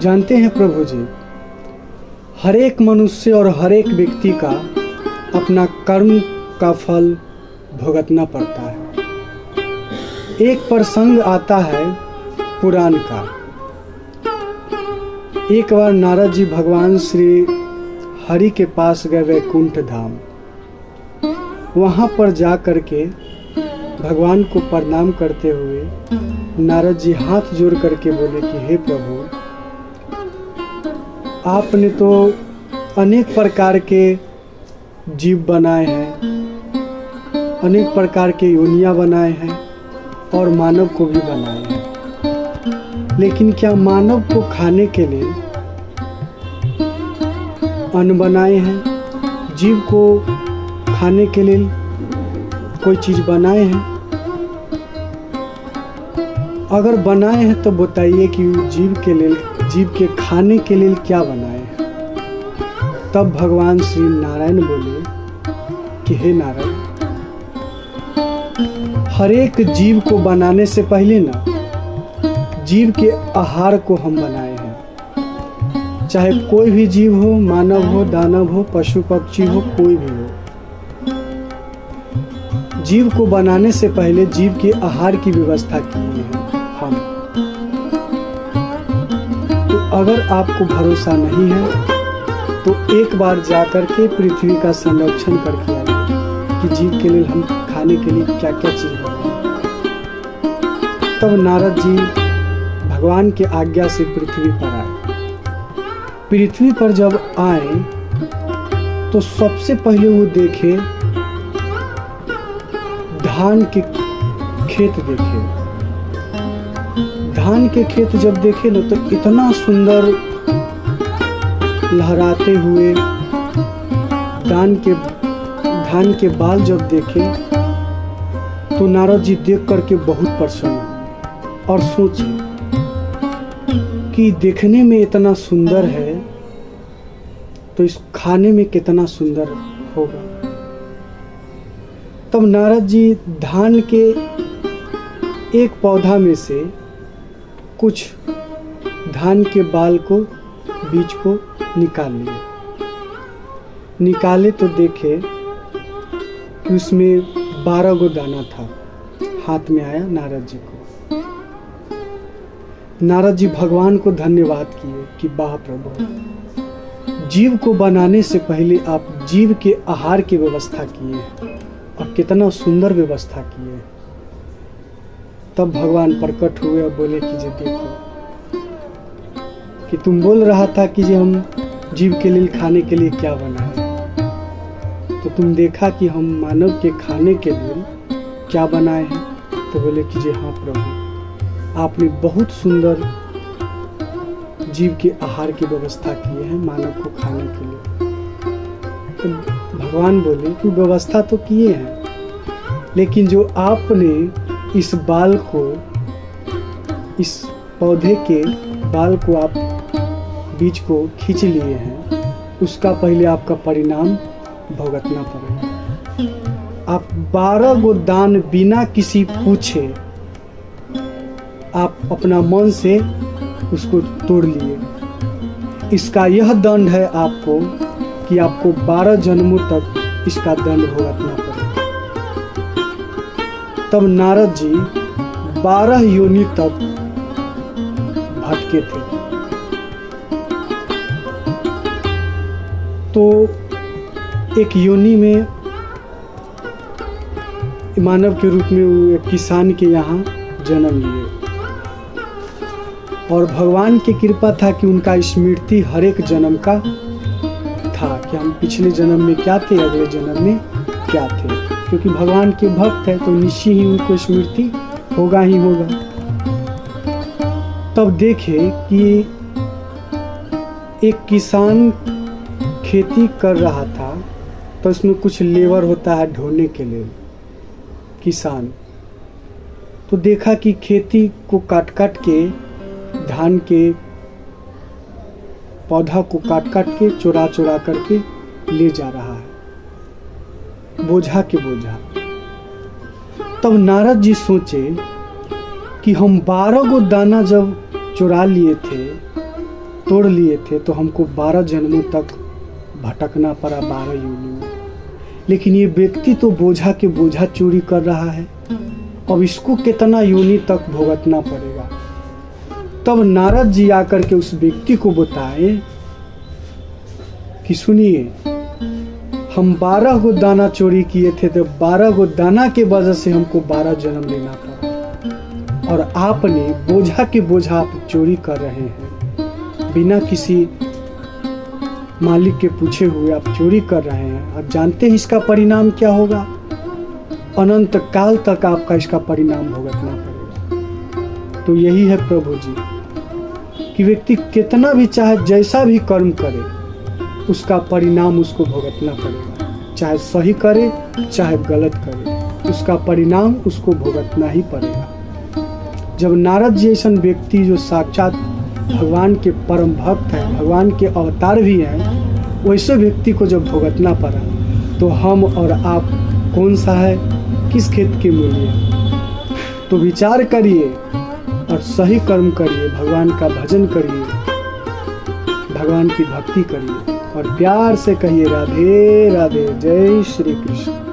जानते हैं प्रभु जी, हर एक मनुष्य और हर एक व्यक्ति का अपना कर्म का फल भुगतना पड़ता है। एक प्रसंग आता है पुराण का। एक बार नारद जी भगवान श्री हरि के पास गए वैकुंठ धाम। वहाँ पर जा कर के भगवान को प्रणाम करते हुए नारद जी हाथ जोड़ करके बोले कि हे प्रभु, आपने तो अनेक प्रकार के जीव बनाए हैं, अनेक प्रकार के योनियाँ बनाए हैं और मानव को भी बनाए हैं, लेकिन क्या मानव को खाने के लिए अन्न बनाए हैं? जीव को खाने के लिए कोई चीज़ बनाए हैं? अगर बनाए हैं तो बताइए कि जीव के खाने के लिए क्या बनाए हैं? तब भगवान श्री नारायण बोले कि हे नारायण, हर एक जीव को बनाने से पहले ना जीव के आहार को हम बनाए हैं। चाहे कोई भी जीव हो, मानव हो, दानव हो, पशु पक्षी हो, कोई भी हो, जीव को बनाने से पहले जीव के आहार की व्यवस्था की है हम। तो अगर आपको भरोसा नहीं है तो एक बार जाकर के पृथ्वी का संरक्षण करके आइए कि जीव के लिए हम खाने के लिए क्या क्या चीज बनाएं। तब नारद जी भगवान के आज्ञा से पृथ्वी पर आए। पृथ्वी पर जब आए तो सबसे पहले वो देखे धान के खेत देखे। धान के खेत जब देखे ना तो इतना सुंदर लहराते हुए धान के बाल जब देखे तो नारद जी देख करके बहुत प्रसन्न हुए और सोचे कि देखने में इतना सुंदर है तो इस खाने में कितना सुंदर होगा। तब नारद जी धान के एक पौधा में से कुछ धान के बाल को, बीज को निकाल लिए। निकाले तो देखे कि उसमें 12 गो दाना था। हाथ में आया नारद जी को। नारद जी भगवान को धन्यवाद किए कि वाह प्रभु, जीव को बनाने से पहले आप जीव के आहार की व्यवस्था किए और कितना सुंदर व्यवस्था किए। तब भगवान प्रकट हुए और बोले कि जी देखो कि तुम बोल रहा था कि जी हम जीव के लिए खाने के लिए क्या बनाए, तो तुम देखा कि हम मानव के खाने के लिए क्या बनाए हैं। तो बोले कि जी हाँ प्रभु, आपने बहुत सुंदर जीव के आहार की व्यवस्था की है मानव को खाने के लिए। तो भगवान बोले कि व्यवस्था तो किए हैं, लेकिन जो आपने इस बाल को, इस पौधे के बाल को आप बीज को खींच लिए हैं, उसका पहले आपका परिणाम भुगतना पड़ेगा। आप 12 गो दान बिना किसी पूछे आप अपना मन से उसको तोड़ लिए। इसका यह दंड है आपको कि आपको 12 जन्मों तक इसका दंड भुगतना पड़ेगा। तब नारद जी 12 योनि तक भटके थे। तो एक योनि में मानव के रूप में वो एक किसान के यहाँ जन्म लिए और भगवान की कृपा था कि उनका स्मृति हर एक जन्म का था कि हम पिछले जन्म में क्या थे, अगले जन्म में क्या थे। क्योंकि भगवान के भक्त है तो निश्चय ही उनको स्मृति होगा ही होगा। तब देखे कि एक किसान खेती कर रहा था तो उसमें कुछ लेबर होता है ढोने के लिए किसान। तो देखा कि खेती को काट काट के, धान के पौधा को काट काट के, चुरा चुरा करके ले जा रहा है, बोझा के बोझा। तब नारद जी सोचे कि हम 12 गो दाना जब चुरा लिए थे तोड़ लिए थे तो हमको 12 जन्मों तक भटकना पड़ा, 12 योनि में। लेकिन ये व्यक्ति तो बोझा के बोझा चोरी कर रहा है, अब इसको कितना योनि तक भुगतना पड़ेगा। तब नारद जी आकर के उस व्यक्ति को बताए कि सुनिए, हम 12 गो दाना चोरी किए थे, तो 12 गो दाना के वजह से हमको 12 जन्म लेना पड़ा, और आपने बोझा के बोझा आप चोरी कर रहे हैं, बिना किसी मालिक के पूछे हुए आप चोरी कर रहे हैं। आप जानते हैं इसका परिणाम क्या होगा? अनंत काल तक आपका इसका परिणाम भुगतना पड़ेगा। तो यही है प्रभु जी कि व्यक्ति कितना भी चाहे जैसा भी कर्म करे, उसका परिणाम उसको भुगतना पड़ेगा। चाहे सही करे चाहे गलत करे, उसका परिणाम उसको भुगतना ही पड़ेगा। जब नारद जी ऐसा व्यक्ति जो साक्षात भगवान के परम भक्त हैं, भगवान के अवतार भी हैं, वैसे व्यक्ति को जब भुगतना पड़ा, तो हम और आप कौन सा है, किस खेत के मूल्य? तो विचार करिए और सही कर्म करिए, भगवान का भजन करिए, भगवान की भक्ति करिए और प्यार से कहिए राधे राधे, जय श्री कृष्ण।